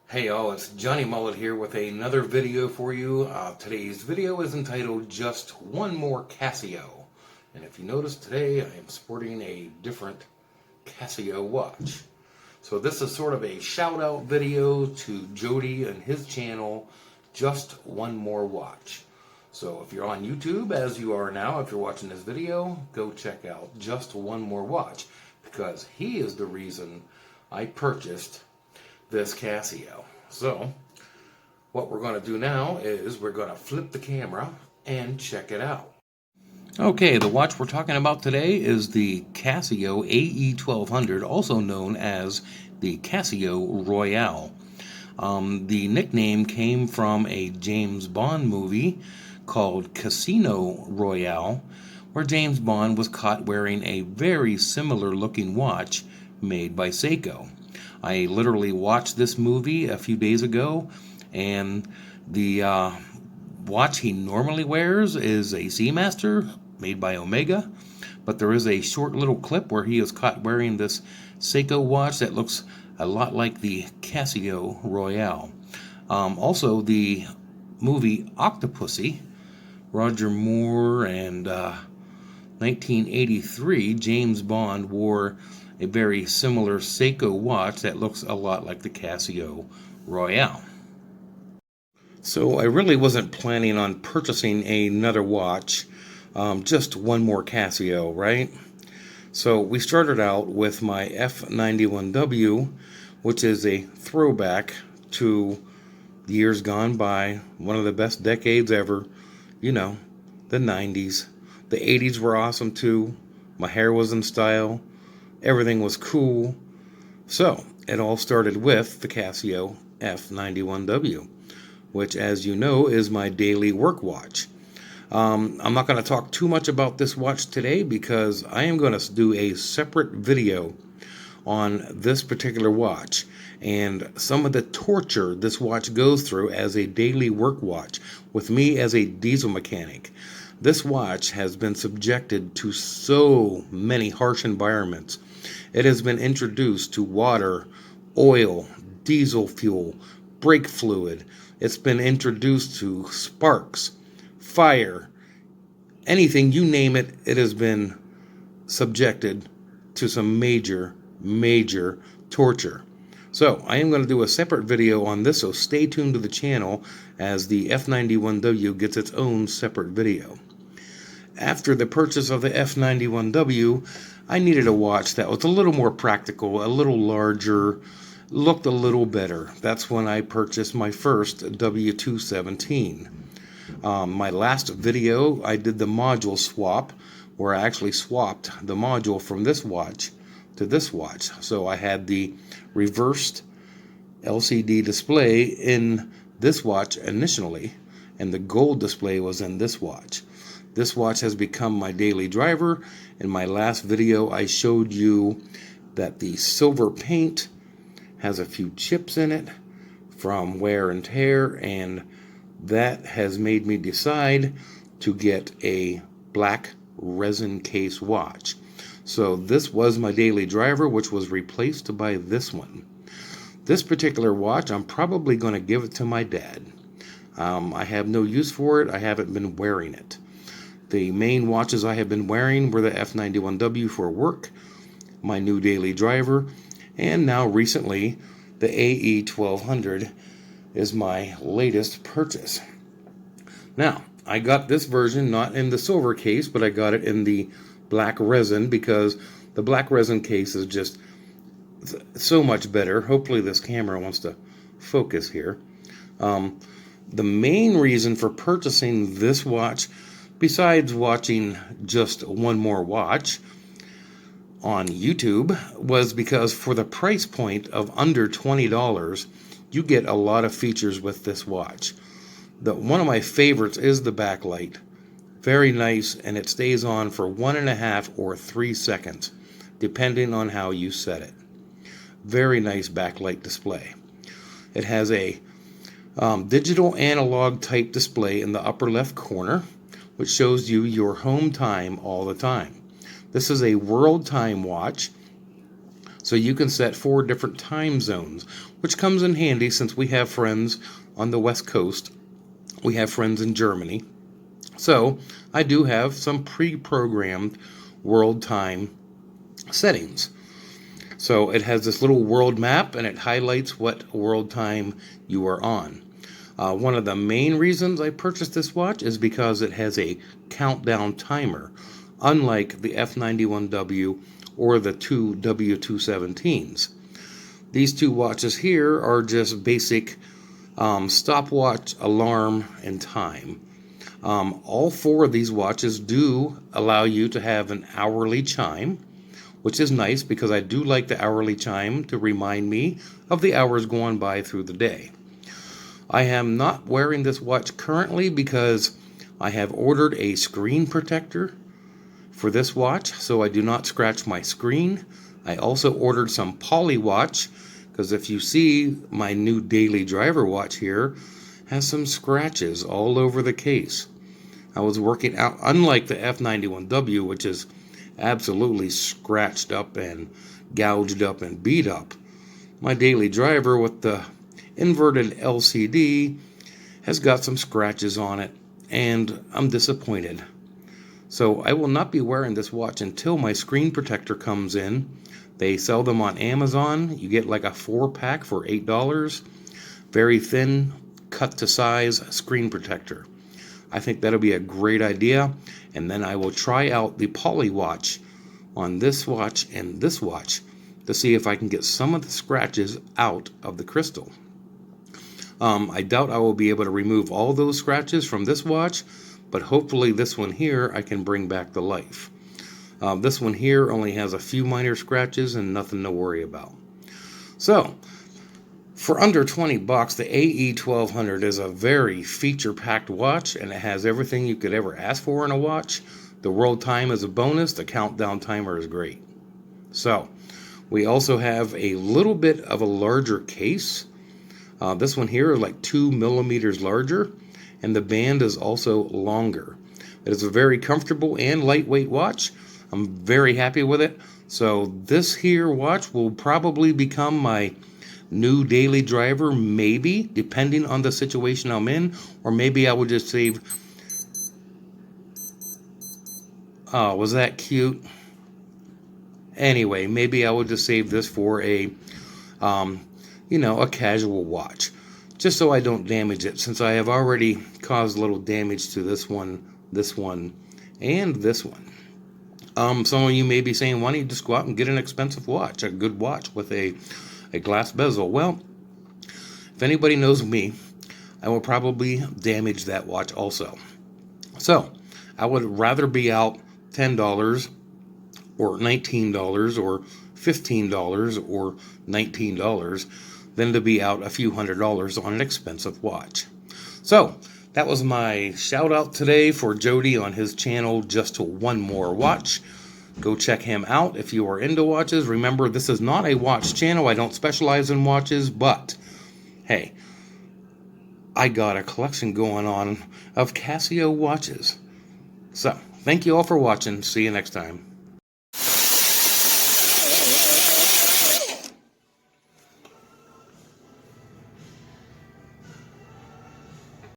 Hey y'all, it's Johnny Mullet here with another video for you. Today's video is entitled Just One More Casio. And if you notice today, I am sporting a different Casio watch. So this is sort of a shout out video to Jody and his channel, Just One More Watch. So if you're on YouTube, as you are now, if you're watching this video, go check out Just One More Watch, because he is the reason I purchased this Casio. So what we're going to do now is we're going to flip the camera and check it out. Okay, the watch we're talking about today is the Casio AE1200, also known as the Casio Royale. The nickname came from a James Bond movie called Casino Royale, where James Bond was caught wearing a very similar looking watch made by Seiko. I literally watched this movie a few days ago, and the watch he normally wears is a Seamaster made by Omega, but there is a short little clip where he is caught wearing this Seiko watch that looks a lot like the Casio Royale. Also, the movie Octopussy, Roger Moore, and 1983, James Bond wore a very similar Seiko watch that looks a lot like the Casio Royale. So I really wasn't planning on purchasing another watch, just one more Casio, right? So we started out with my F91W, which is a throwback to years gone by, one of the best decades ever, you know, the 90s. The 80s were awesome too. My hair was in style. Everything was cool. So it all started with the Casio F91W, which, as you know, is my daily work watch. I'm not going to talk too much about this watch today because I am going to do a separate video on this particular watch and some of the torture this watch goes through as a daily work watch with me as a diesel mechanic. This watch has been subjected to so many harsh environments. It has been introduced to water, oil, diesel fuel, brake fluid. It's been introduced to sparks, fire, anything, you name it, it has been subjected to some major torture. So I am going to do a separate video on this, so stay tuned to the channel as the F91W gets its own separate video. After the purchase of the F91W, I needed a watch that was a little more practical, a little larger, looked a little better. That's when I purchased my first W217. My last video, I did the module swap, where I actually swapped the module from this watch to this watch. So I had the reversed LCD display in this watch initially, and the gold display was in this watch. This watch has become my daily driver. In my last video, I showed you that the silver paint has a few chips in it from wear and tear, and that has made me decide to get a black resin case watch. So this was my daily driver, which was replaced by this one. This particular watch, I'm probably going to give it to my dad. I have no use for it. I haven't been wearing it. The main watches I have been wearing were the F91W for work, my new daily driver, and now recently the AE1200 is my latest purchase. Now, I got this version not in the silver case, but I got it in the black resin because the black resin case is just so much better. Hopefully this camera wants to focus here. The main reason for purchasing this watch, besides watching just one more watch on YouTube, was because for the price point of under $20, you get a lot of features with this watch. One of my favorites is the backlight. Very nice, and it stays on for 1.5 or 3 seconds, depending on how you set it. Very nice backlight display. It has a digital analog type display in the upper left corner, which shows you your home time all the time. This is a world time watch, So you can set 4 different time zones, which comes in handy since we have friends on the West Coast. We have friends in Germany. So I do have some pre-programmed world time settings. So it has this little world map and it highlights what world time you are on. One of the main reasons I purchased this watch is because it has a countdown timer, unlike the F91W or the two W217s. These two watches here are just basic stopwatch, alarm, and time. All 4 of these watches do allow you to have an hourly chime, which is nice because I do like the hourly chime to remind me of the hours going by through the day. I am not wearing this watch currently because I have ordered a screen protector for this watch so I do not scratch my screen. I also ordered some poly watch because if you see my new daily driver watch here has some scratches all over the case. I was working out, unlike the F91W, which is absolutely scratched up and gouged up and beat up. My daily driver with the inverted LCD has got some scratches on it, and I'm disappointed. So I will not be wearing this watch until my screen protector comes in. They sell them on Amazon. You get like a 4-pack for $8. Very thin, cut to size screen protector. I think that'll be a great idea, and then I will try out the poly watch on this watch and this watch to see if I can get some of the scratches out of the crystal. I doubt I will be able to remove all those scratches from this watch, but hopefully this one here I can bring back to life. This one here only has a few minor scratches and nothing to worry about. So, for under $20, the AE1200 is a very feature-packed watch, and it has everything you could ever ask for in a watch. The world time is a bonus. The countdown timer is great. So, we also have a little bit of a larger case. This one here is like 2 millimeters larger, and the band is also longer. It is a very comfortable and lightweight watch. I'm very happy with it. So this here watch will probably become my new daily driver, maybe, depending on the situation I'm in, or maybe I will just save. Oh, was that cute? Anyway, maybe I will just save this for a a casual watch, just so I don't damage it, since I have already caused a little damage to this one, and this one. Some of you may be saying, why don't you just go out and get an expensive watch, a good watch with a glass bezel? Well, if anybody knows me, I will probably damage that watch also. So, I would rather be out $10 or $19 or $15 or $19 than to be out a few $100s on an expensive watch. So, that was my shout out today for Jody on his channel, Just One More Watch. Go check him out if you are into watches. Remember, this is not a watch channel. I don't specialize in watches, but hey, I got a collection going on of Casio watches. So, thank you all for watching. See you next time.